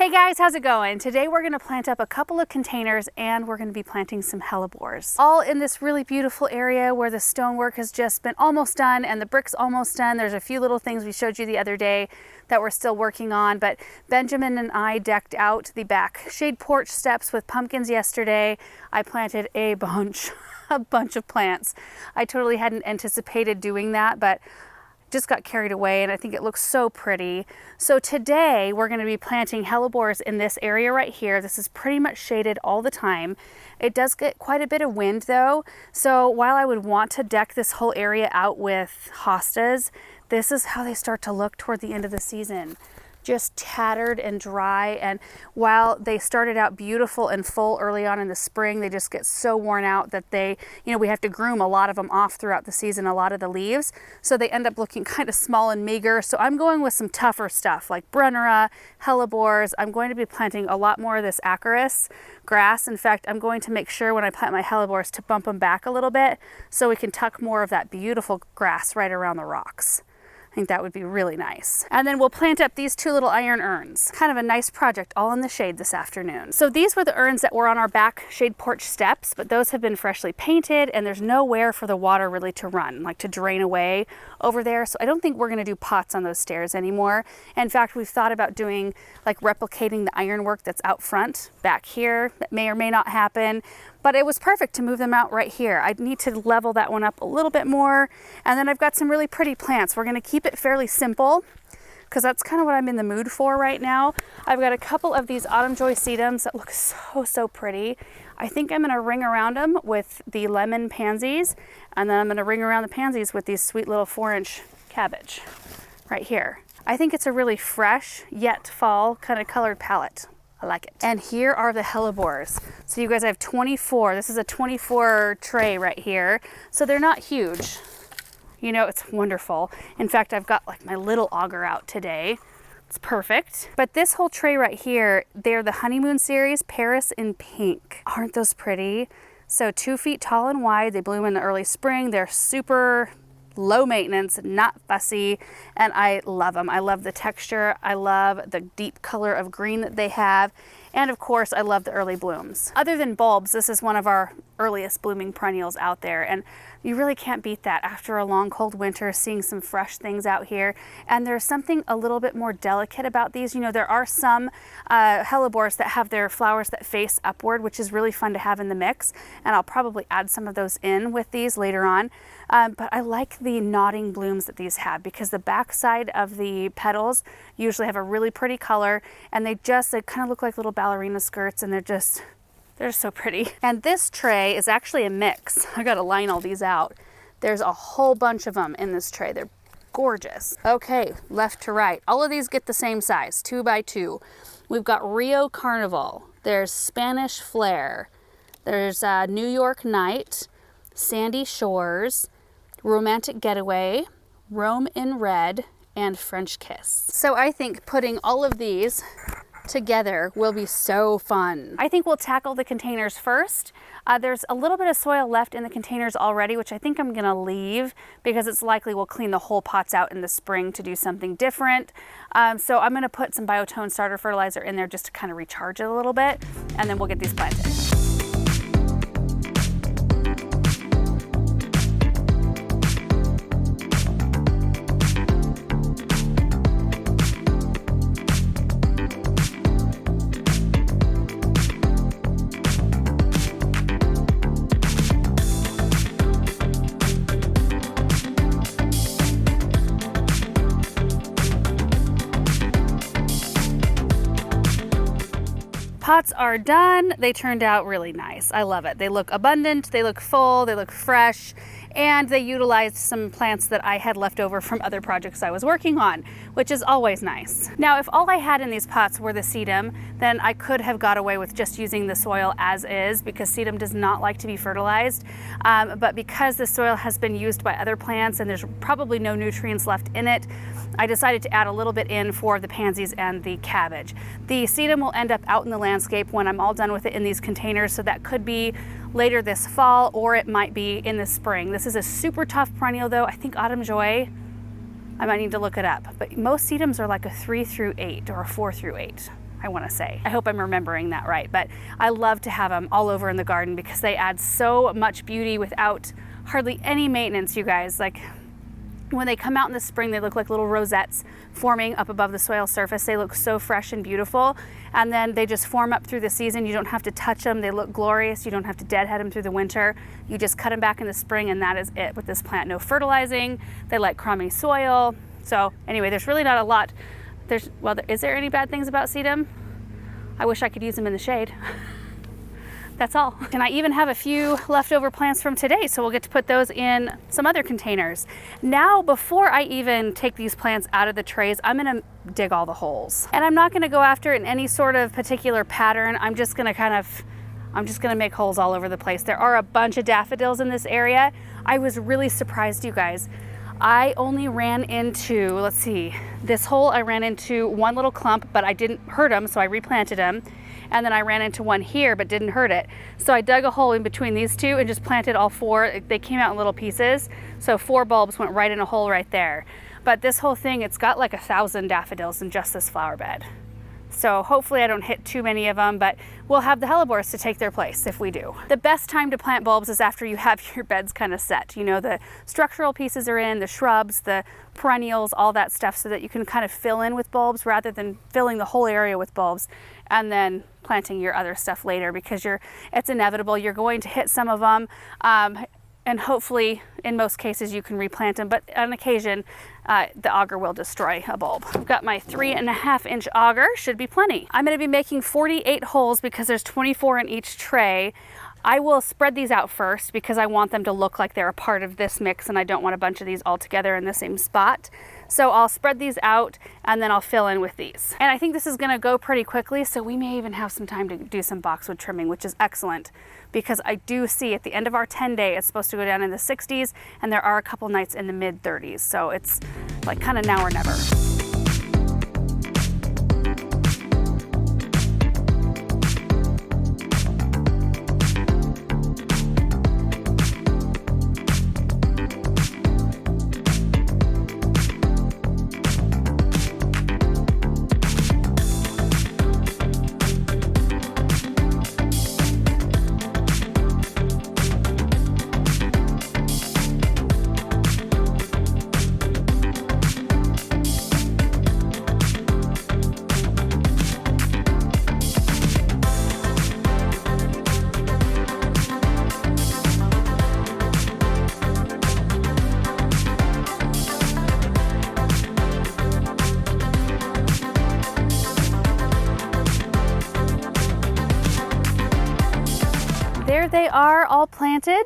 Hey guys, how's it going? Today we're going to plant up a couple of containers and we're going to be planting some hellebores. All in this really beautiful area where the stonework has just been almost done and the brick's almost done. There's a few little things we showed you the other day that we're still working on, but Benjamin and I decked out the back shade porch steps with pumpkins yesterday. I planted a bunch of plants. I totally hadn't anticipated doing that, but just got carried away and I think it looks so pretty. So today we're going to be planting hellebores in this area right here. This is pretty much shaded all the time. It does get quite a bit of wind though. So while I would want to deck this whole area out with hostas, this is how they start to look toward the end of the season. Just tattered and dry, and while they started out beautiful and full early on in the spring, they just get so worn out that we have to groom a lot of them off throughout the season, a lot of the leaves, so they end up looking kind of small and meager. So I'm going with some tougher stuff like Brunnera, hellebores. I'm going to be planting a lot more of this acarus grass. In fact, I'm going to make sure when I plant my hellebores to bump them back a little bit so we can tuck more of that beautiful grass right around the rocks. I think that would be really nice. And then we'll plant up these two little iron urns. Kind of a nice project all in the shade this afternoon. So these were the urns that were on our back shade porch steps, but those have been freshly painted and there's nowhere for the water really to run, like to drain away over there. So I don't think we're gonna do pots on those stairs anymore. In fact, we've thought about doing like replicating the ironwork that's out front back here. That may or may not happen, but it was perfect to move them out right here. I need to level that one up a little bit more. And then I've got some really pretty plants. We're gonna keep it fairly simple because that's kind of what I'm in the mood for right now. I've got a couple of these autumn joy sedums that look so pretty. I think I'm gonna ring around them with the lemon pansies, and then I'm gonna ring around the pansies with these sweet little 4-inch cabbage right here. I think it's a really fresh yet fall kind of colored palette. I like it. And here are the hellebores. So you guys, I have 24. This is a 24 tray right here. So they're not huge. You know, it's wonderful. In fact, I've got like my little auger out today. It's perfect. But this whole tray right here, they're the honeymoon series, Paris in pink. Aren't those pretty? So 2 feet tall and wide. They bloom in the early spring. They're super low maintenance, not fussy, and I love them. I love the texture. I love the deep color of green that they have. And of course, I love the early blooms. Other than bulbs, this is one of our earliest blooming perennials out there. And you really can't beat that after a long, cold winter, seeing some fresh things out here. And there's something a little bit more delicate about these. You know, there are some hellebores that have their flowers that face upward, which is really fun to have in the mix. And I'll probably add some of those in with these later on. But I like the nodding blooms that these have because the backside of the petals usually have a really pretty color, and they kind of look like little ballerina skirts, and they're so pretty. And this tray is actually a mix. I gotta line all these out. There's a whole bunch of them in this tray. They're gorgeous. Okay, left to right. All of these get the same size, 2 by 2. We've got Rio Carnival. There's Spanish Flair. There's New York Night, Sandy Shores, Romantic Getaway, Rome in Red, and French Kiss. So I think putting all of these together will be so fun. I think we'll tackle the containers first. There's a little bit of soil left in the containers already, which I think I'm gonna leave because it's likely we'll clean the whole pots out in the spring to do something different. So I'm gonna put some Biotone starter fertilizer in there just to kind of recharge it a little bit, and then we'll get these planted. Pots are done. They turned out really nice. I love it. They look abundant, they look full, they look fresh, and they utilized some plants that I had left over from other projects I was working on, which is always nice. Now, if all I had in these pots were the sedum, then I could have got away with just using the soil as is because sedum does not like to be fertilized. But because the soil has been used by other plants and there's probably no nutrients left in it, I decided to add a little bit in for the pansies and the cabbage. The sedum will end up out in the landscape when I'm all done with it in these containers, so that could be later this fall or it might be in the spring. This is a super tough perennial though. I think Autumn Joy, I might need to look it up, but most sedums are like a 3 through 8 or a 4 through 8. I want to say. I hope I'm remembering that right, but I love to have them all over in the garden because they add so much beauty without hardly any maintenance, you guys. Like, when they come out in the spring, they look like little rosettes forming up above the soil surface. They look so fresh and beautiful, and then they just form up through the season. You don't have to touch them. They look glorious. You don't have to deadhead them through the winter. You just cut them back in the spring, and that is it with this plant. No fertilizing. They like crummy soil. So anyway, there's really not a lot. Well, is there any bad things about sedum? I wish I could use them in the shade. That's all. And I even have a few leftover plants from today, so we'll get to put those in some other containers. Now, before I even take these plants out of the trays, I'm gonna dig all the holes. And I'm not gonna go after it in any sort of particular pattern. I'm just gonna make holes all over the place. There are a bunch of daffodils in this area. I was really surprised, you guys. I only ran into, let's see, this hole I ran into one little clump, but I didn't hurt them, so I replanted them. And then I ran into one here but didn't hurt it. So I dug a hole in between these two and just planted all four. They came out in little pieces. So 4 bulbs went right in a hole right there. But this whole thing, it's got like 1,000 daffodils in just this flower bed. So hopefully I don't hit too many of them, but we'll have the hellebores to take their place if we do. The best time to plant bulbs is after you have your beds kind of set. You know, the structural pieces are in, the shrubs, the perennials, all that stuff, so that you can kind of fill in with bulbs rather than filling the whole area with bulbs and then planting your other stuff later, because it's inevitable. You're going to hit some of them. And hopefully, in most cases, you can replant them, but on occasion, the auger will destroy a bulb. I've got my 3.5-inch auger, should be plenty. I'm gonna be making 48 holes because there's 24 in each tray. I will spread these out first because I want them to look like they're a part of this mix, and I don't want a bunch of these all together in the same spot. So I'll spread these out and then I'll fill in with these. And I think this is gonna go pretty quickly, so we may even have some time to do some boxwood trimming, which is excellent, because I do see at the end of our 10-day, it's supposed to go down in the 60s, and there are a couple nights in the mid-30s. So it's like kind of now or never. There they are, all planted.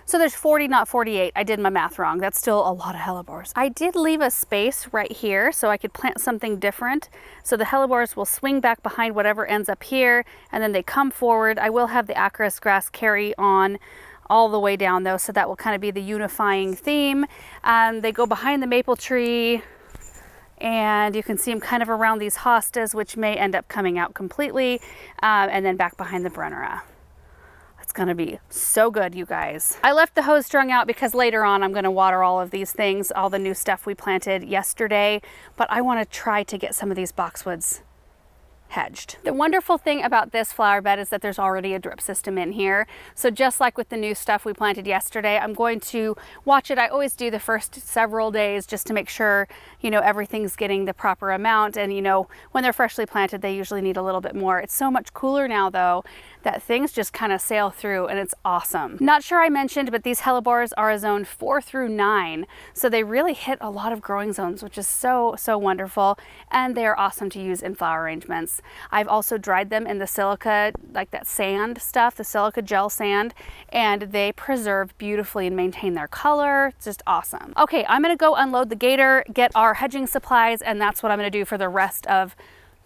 So there's 40, not 48. I did my math wrong. That's still a lot of hellebores. I did leave a space right here so I could plant something different. So the hellebores will swing back behind whatever ends up here, and then they come forward. I will have the acris grass carry on all the way down though, so that will kind of be the unifying theme. They go behind the maple tree, and you can see them kind of around these hostas, which may end up coming out completely, and then back behind the brennera. It's gonna be so good, you guys. I left the hose strung out because later on I'm gonna water all of these things, all the new stuff we planted yesterday, but I wanna try to get some of these boxwoods hedged. The wonderful thing about this flower bed is that there's already a drip system in here. So just like with the new stuff we planted yesterday, I'm going to watch it. I always do the first several days just to make sure, you know, everything's getting the proper amount. And you know, when they're freshly planted, they usually need a little bit more. It's so much cooler now though, that things just kind of sail through, and it's awesome. Not sure I mentioned, but these hellebores are a zone 4 through 9. So they really hit a lot of growing zones, which is so wonderful. And they are awesome to use in flower arrangements. I've also dried them in the silica, like that sand stuff, the silica gel sand, and they preserve beautifully and maintain their color. It's just awesome. Okay, I'm gonna go unload the gator, get our hedging supplies, and that's what I'm gonna do for the rest of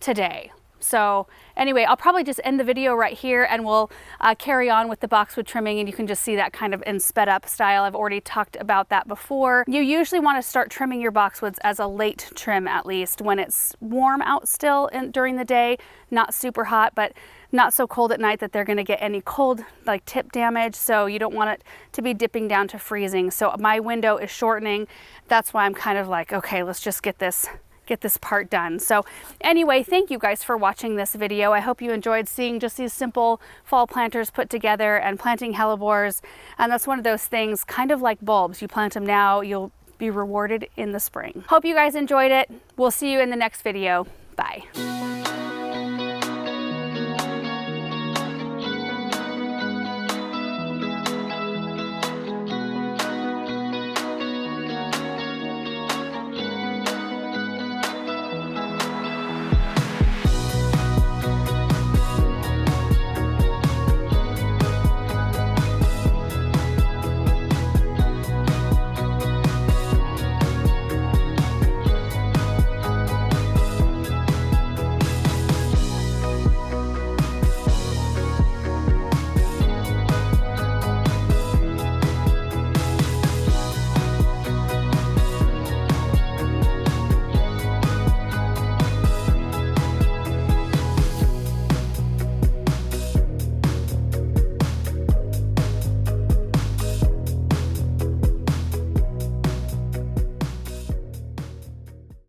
today. So anyway, I'll probably just end the video right here, and we'll carry on with the boxwood trimming, and you can just see that kind of in sped up style. I've already talked about that before. You usually want to start trimming your boxwoods as a late trim, at least when it's warm out still during the day, not super hot, but not so cold at night that they're going to get any cold like tip damage. So you don't want it to be dipping down to freezing. So my window is shortening. That's why I'm kind of like, okay, let's just get this get this part done. So anyway, thank you guys for watching this video. I hope you enjoyed seeing just these simple fall planters put together and planting hellebores. And that's one of those things, kind of like bulbs. You plant them now, you'll be rewarded in the spring. Hope you guys enjoyed it. We'll see you in the next video. Bye.